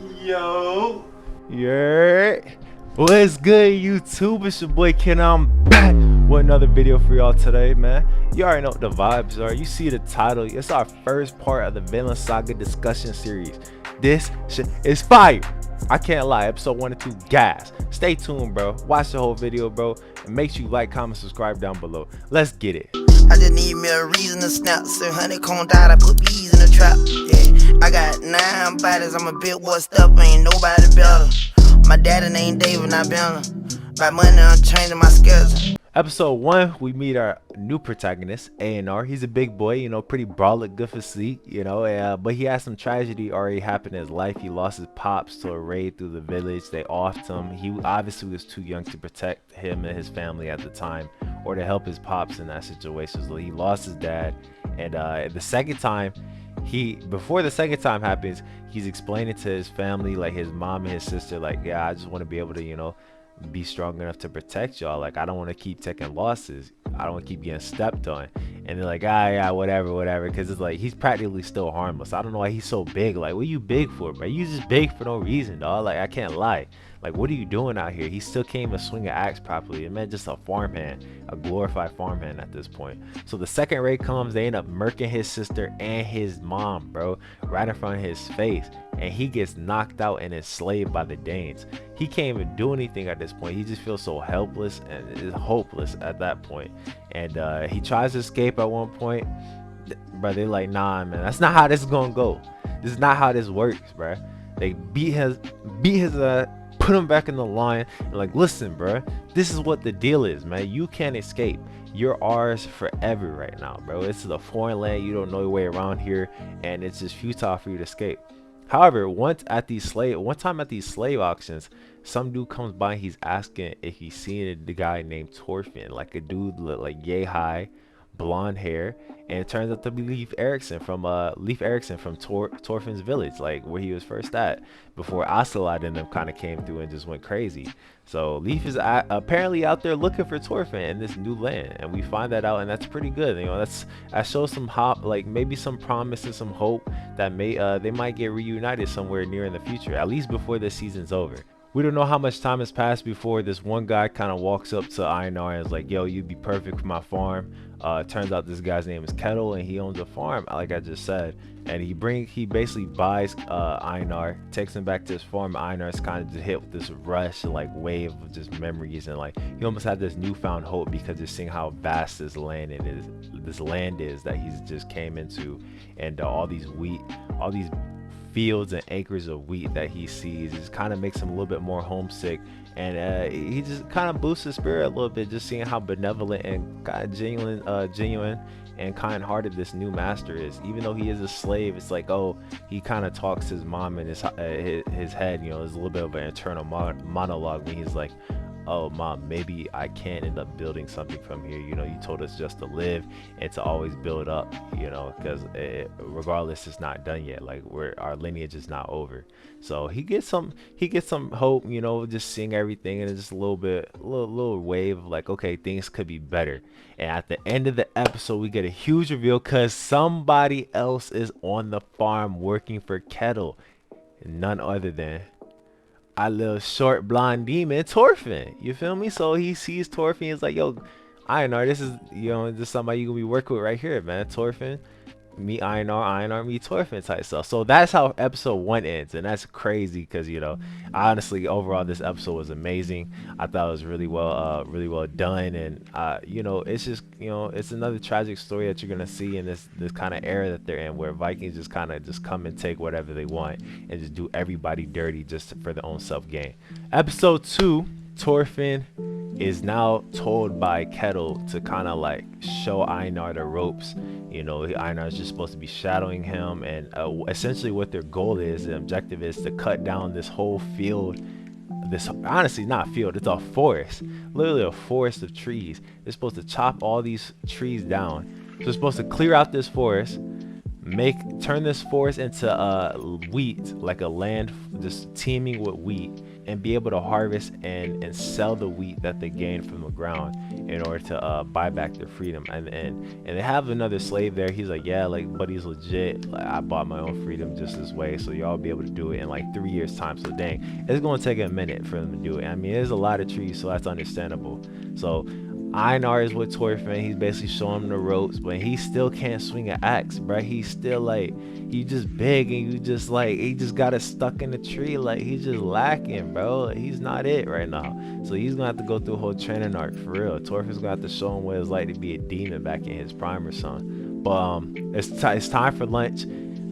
Yo. Yeah. What's good, YouTube? It's your boy Ken. I'm back with another video for y'all today, man. You already know what the vibes are. You see the title. It's our first part of the Vinland Saga discussion series. This shit is fire. I can't lie. Episode 1 and 2 gas. Stay tuned, bro. Watch the whole video, bro. And make sure you like, comment, subscribe down below. Let's get it. I just need me a reason to snap. So honeycomb died, I put bees in the trap. Yeah, I got 9 bodies. I'm a big boy stuff, ain't nobody better. My daddy named David, I better. By money, I'm changing my schedule. Episode 1, we meet our new protagonist, Einar. He's a big boy, you know, pretty brolic, good physique, you know, but he had some tragedy already happen in his life. He lost his pops to a raid through the village. They offed him. He obviously was too young to protect him and his family at the time, or to help his pops in that situation. So he lost his dad, and the second time, before the second time happens, he's explaining to his family, like his mom and his sister, like, yeah, I just want to be able to, you know, be strong enough to protect y'all. Like, I don't want to keep taking losses. I don't want to keep getting stepped on. And they're like, yeah, whatever, because it's like he's practically still harmless. I don't know why he's so big. Like, what are you big for, bro? You just big for no reason, dog. Like, I can't lie. Like, what are you doing out here? He still can't even swing an axe properly. It meant just a farmhand, a glorified farmhand at this point. So the second raid comes, they end up murking his sister and his mom, bro, right in front of his face. And he gets knocked out and enslaved by the Danes. He can't even do anything at this point. He just feels so helpless and is hopeless at that point. And he tries to escape at one point, but they're like, nah, man, that's not how this is gonna go. This is not how this works, bro. They beat his put him back in the line, and like, listen, bro, this is what the deal is, man. You can't escape. You're ours forever right now, bro. This is a foreign land. You don't know your way around here, and it's just futile for you to escape. However, one time at these slave auctions, some dude comes by. He's asking if he's seen the guy named Thorfinn, like a dude like yay high, blonde hair, and it turns out to be Leif Erikson from Thorfinn's village, like where he was first at before Asalad and them kind of came through and just went crazy. So Leif is apparently out there looking for Thorfinn in this new land, and we find that out, and that's pretty good. You know, that shows some like maybe some promise and some hope that they might get reunited somewhere near in the future, at least before this season's over. We don't know how much time has passed before this one guy kind of walks up to Einar and is like, yo, you'd be perfect for my farm. Turns out this guy's name is Ketil, and he owns a farm, like I just said. And he basically buys Einar, takes him back to his farm. Einar's kind of just hit with this rush, like wave of just memories, and like he almost had this newfound hope because he's seeing how vast this land is that he's just came into, and all these fields and acres of wheat that he sees just kind of makes him a little bit more homesick, and he just kind of boosts his spirit a little bit, just seeing how benevolent and kind of genuine and kind-hearted this new master is. Even though he is a slave, it's like, oh, he kind of talks his mom in his head, you know. There's a little bit of an internal monologue when he's like, oh, mom, maybe I can end up building something from here. You know, you told us just to live and to always build up, you know, because regardless, it's not done yet. Like, our lineage is not over. So he gets some hope, you know, just seeing everything, and it's just a little wave of like, okay, things could be better. And at the end of the episode, we get a huge reveal because somebody else is on the farm working for Ketil, none other than our little short blonde demon Thorfinn. You feel me? So he sees Thorfinn, he's like, yo, Einar, this is, you know, this is somebody you gonna be working with right here, man. Thorfinn meet Einar meet Thorfinn type stuff. So that's how episode 1 ends, and that's crazy because, you know, honestly, overall this episode was amazing. I thought it was really well done, and you know, it's just, you know, it's another tragic story that you're gonna see in this kind of era that they're in, where Vikings just kind of just come and take whatever they want and just do everybody dirty just for their own self gain. Episode 2, Thorfinn is now told by Ketil to kind of like show Einar the ropes. You know, Einar is just supposed to be shadowing him, and essentially what their goal is, the objective is to cut down this whole field. This, honestly, not field, it's a forest, literally a forest of trees. They're supposed to chop all these trees down. So they're supposed to clear out this forest, turn this forest into wheat, like a land just teeming with wheat, and be able to harvest and sell the wheat that they gain from the ground in order to buy back their freedom. And they have another slave there. He's like, yeah, like, but he's legit, like, I bought my own freedom just this way, so y'all be able to do it in like 3 years time. So dang, it's gonna take a minute for them to do it. I mean, there's a lot of trees, so that's understandable. So Einar is with Thorfinn. He's basically showing him the ropes, but he still can't swing an axe, bro. He's still like, he just big, and you just like, he just got it stuck in the tree. Like, he's just lacking, bro. Like, he's not it right now. So he's gonna have to go through a whole training arc for real. Thorfinn's gonna have to show him what it's like to be a demon back in his prime or something. But it's time for lunch.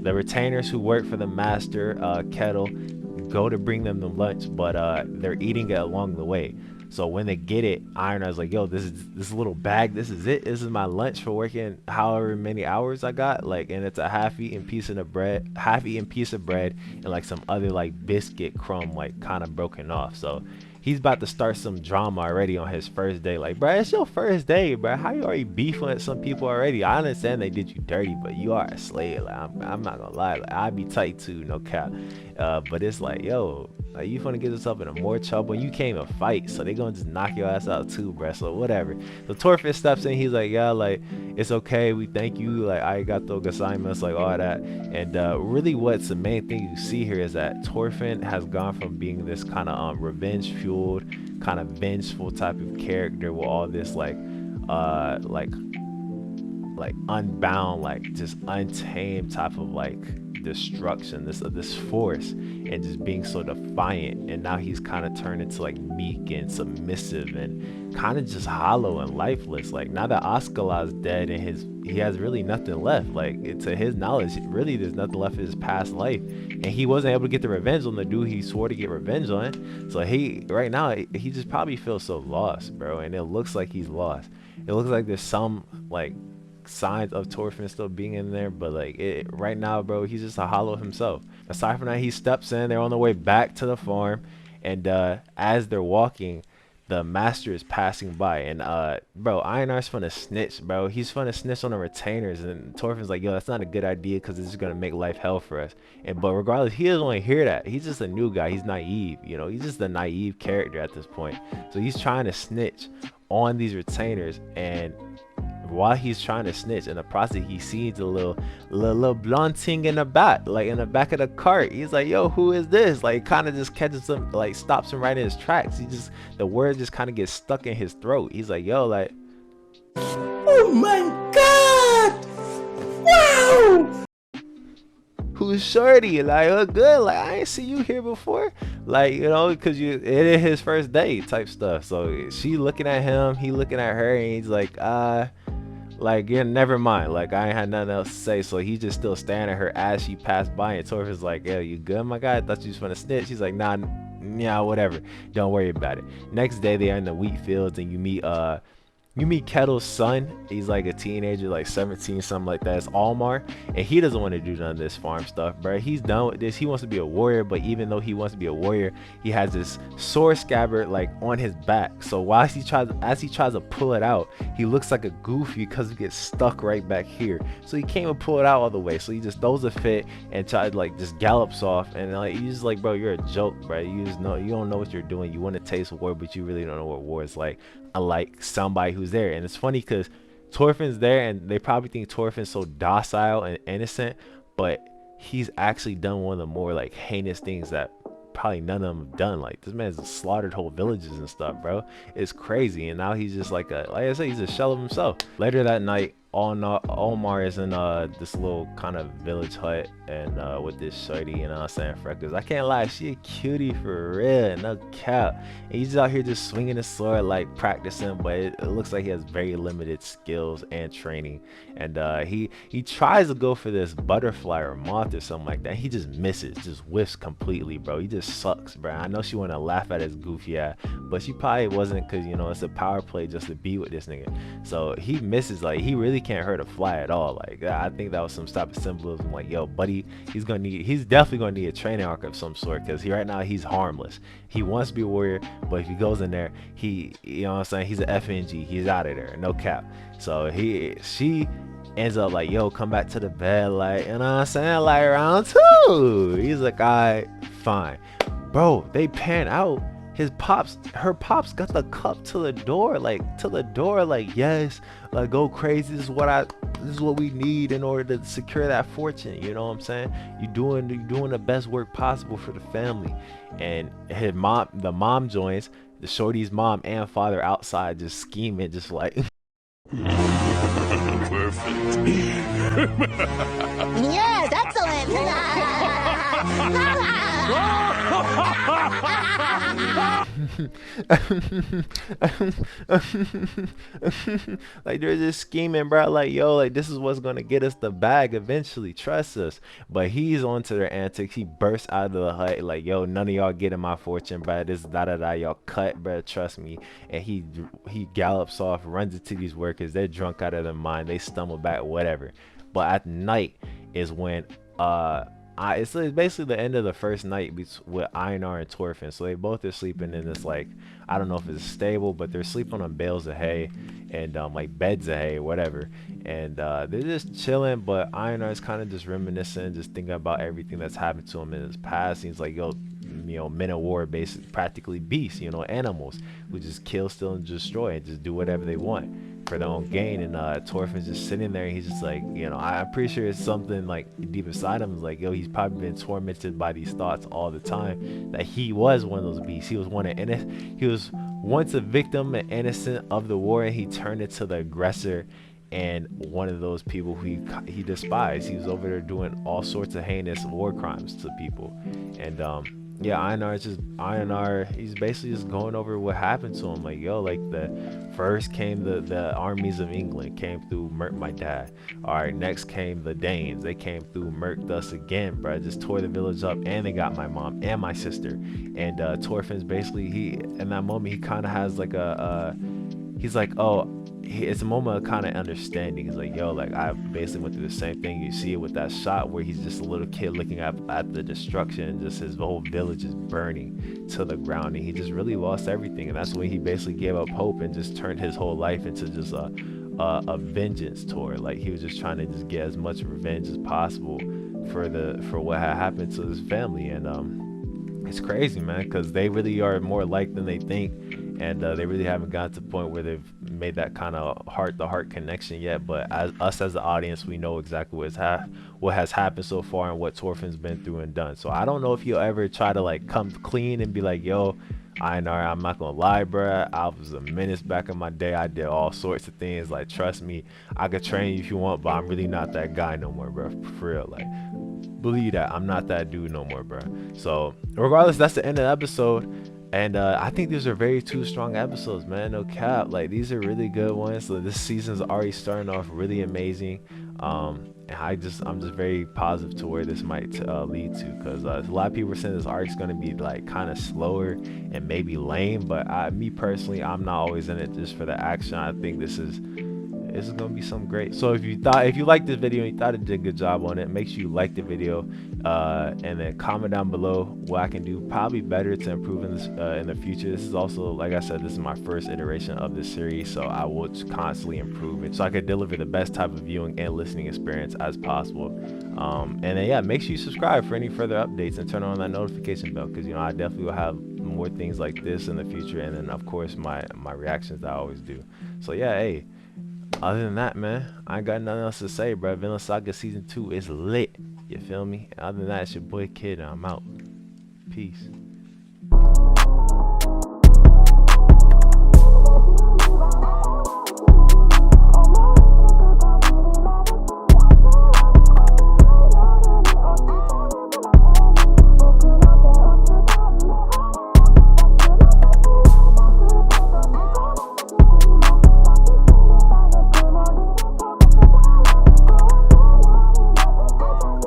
The retainers who work for the master, Ketil, go to bring them the lunch, but they're eating it along the way. So when they get it, Einar's like, yo, this is this little bag, this is it. This is my lunch for working however many hours I got. Like, and it's a half-eaten piece of bread, and like some other like biscuit crumb, like kind of broken off. So he's about to start some drama already on his first day. Like, bro, it's your first day, bro. How you already beefing with some people already? I understand they did you dirty, but you are a slave. Like, I'm not gonna lie, like, I'd be tight too, no cap. But it's like, yo, like, you finna get yourself into more trouble. You can't even fight, so they gonna just knock your ass out too, bro. So whatever. So Thorfinn steps in. He's like, yeah, like, it's okay. We thank you. Like, I got those assignments, like all that. And really, what's the main thing you see here is that Thorfinn has gone from being this kind of revenge-fueled, kind of vengeful type of character with all this like unbound, like just untamed type of like destruction, this force, and just being so defiant. And now he's kind of turned into like meek and submissive and kind of just hollow and lifeless. Like, now that Askela's dead and he has really nothing left, like, to his knowledge, really there's nothing left of his past life, and he wasn't able to get the revenge on the dude he swore to get revenge on. So he right now, he just probably feels so lost, bro. And it looks like he's lost. It looks like there's some like signs of Thorfinn still being in there, but like right now, bro, he's just a hollow himself. Aside from that, he steps in. They're on the way back to the farm, and as they're walking, the master is passing by, and bro, Einar's finna snitch, bro. He's finna snitch on the retainers, and Thorfinn's like, yo, that's not a good idea because it's just gonna make life hell for us. And but regardless, he doesn't want to hear that. He's just a new guy. He's naive, you know. He's just a naive character at this point. So he's trying to snitch on these retainers, and while he's trying to snitch, in the process, he sees a little blonde thing in the back, like in the back of the cart. He's like, yo, who is this? Like, kind of just catches him, like stops him right in his tracks. The words just kind of get stuck in his throat. He's like, yo, like, oh my god, wow, who's shorty? Like, oh, good, like, I ain't see you here before, like, you know, because it is his first day type stuff. So she looking at him, he looking at her, and he's like, yeah, never mind. Like, I ain't had nothing else to say. So he's just still staring at her as she passed by. And Torfinn's like, yo, you good, my guy? I thought you was gonna snitch. She's like, nah, yeah, whatever. Don't worry about it. Next day, they are in the wheat fields, and you meet Ketil's son. He's like a teenager, like 17, something like that. It's Almar, and he doesn't want to do none of this farm stuff, bro. He's done with this. He wants to be a warrior, but even though he wants to be a warrior, he has this sword scabbard like on his back. So while he tries to pull it out, he looks like a goofy because he gets stuck right back here. So he can't even pull it out all the way. So he just throws a fit and tries like just gallops off, and like you just like, bro, you're a joke, bro. You don't know what you're doing. You want to taste war, but you really don't know what war is like. Unlike somebody who's there. And it's funny because Thorfinn's there, and they probably think Thorfinn's so docile and innocent, but he's actually done one of the more like heinous things that probably none of them have done. Like, this man's slaughtered whole villages and stuff, bro. It's crazy. And now he's just like I said, he's a shell of himself. Later that night, Almar is in this little kind of village hut, and with this shorty, you know what I'm saying, Freckles. I can't lie, she a cutie for real, no cap. And he's out here just swinging his sword, like practicing, but it looks like he has very limited skills and training. And he tries to go for this butterfly or moth or something like that. He just misses, just whiffs completely, bro. He just sucks, bro. I know she want to laugh at his goofy ass, but she probably wasn't, because, you know, it's a power play just to be with this nigga. So he misses. Like, he really really can't hurt a fly at all. Like I think that was some type of symbolism. Like, yo, buddy, he's definitely gonna need a training arc of some sort, because right now he's harmless. He wants to be a warrior, but if he goes in there, you know what I'm saying, he's an FNG. He's out of there, no cap. So she ends up like, yo, come back to the bed, like, you know what I'm saying, like round 2. He's like, alright, fine. Bro, they pan out. Her pops got the cup to the door, like yes, like go crazy. This is what we need in order to secure that fortune. You know what I'm saying? You doing the best work possible for the family. And the mom joins, the shorty's mom and father outside just scheming, just like perfect. Yes, excellent. like they're just scheming, bro, like, yo, like this is what's gonna get us the bag eventually, trust us. But he's onto their antics. He bursts out of the hut like, yo, none of y'all getting my fortune, bro. This da y'all cut, bro, trust me. And he gallops off, runs into these workers. They're drunk out of their mind. They stumble back, whatever. But at night is when it's basically the end of the first night with Einar and Thorfinn. So they both are sleeping in this, like, I don't know if it's a stable, but they're sleeping on bales of hay and like beds of hay, whatever. And they're just chilling, but Einar's kind of just reminiscing, just thinking about everything that's happened to him in his past. He's like, yo, you know, men of war, basically practically beasts, you know, animals who just kill, steal, and destroy, and just do whatever they want for their own gain. And Thorfinn's just sitting there, and he's just like, you know, I'm pretty sure it's something like deep inside him, like, yo, he's probably been tormented by these thoughts all the time, that he was one of those beasts. He was once a victim and innocent of the war, and he turned into the aggressor and one of those people who he despised. He was over there doing all sorts of heinous war crimes to people. And yeah, Einar, he's basically just going over what happened to him. Like, yo, like first came the armies of England, came through, murked my dad. All right, next came the Danes. They came through, murked us again, bro. Just tore the village up, and they got my mom and my sister. And Thorfinn's basically, in that moment, he kind of has like he's like, oh, it's a moment of kind of understanding. He's like, yo, like I basically went through the same thing. You see it with that shot where he's just a little kid looking at the destruction, and just his whole village is burning to the ground, and he just really lost everything. And that's when he basically gave up hope and just turned his whole life into just a vengeance tour. Like he was just trying to just get as much revenge as possible for what had happened to his family. And it's crazy, man, because they really are more alike than they think. And they really haven't gotten to the point where they've made that kind of heart-to-heart connection yet. But as the audience, we know exactly what has happened so far and what Thorfinn's been through and done. So I don't know if he'll ever try to like come clean and be like, yo, Einar, I'm not gonna lie, bruh, I was a menace back in my day. I did all sorts of things. Like, trust me, I could train you if you want, but I'm really not that guy no more, bruh. For real, like, believe that I'm not that dude no more, bruh. So regardless, that's the end of the episode. And I think these are two strong episodes, man, no cap. Like, these are really good ones. So this season's already starting off really amazing. And I'm just very positive to where this might lead to, because a lot of people are saying this arc's going to be like kind of slower and maybe lame, but me personally, I'm not always in it just for the action. I think this is gonna be something great. So if you liked this video and you thought it did a good job on it, make sure you like the video, and then comment down below what I can do probably better to improve in this in the future. This is also, like I said, this is my first iteration of this series, so I will constantly improve it so I could deliver the best type of viewing and listening experience as possible. And then yeah, make sure you subscribe for any further updates and turn on that notification bell, because, you know, I definitely will have more things like this in the future, and then of course my reactions that I always do. So yeah, hey, other than that, man, I ain't got nothing else to say, bro. Vinland Saga Season 2 is lit. You feel me? Other than that, it's your boy Kid, and I'm out. Peace.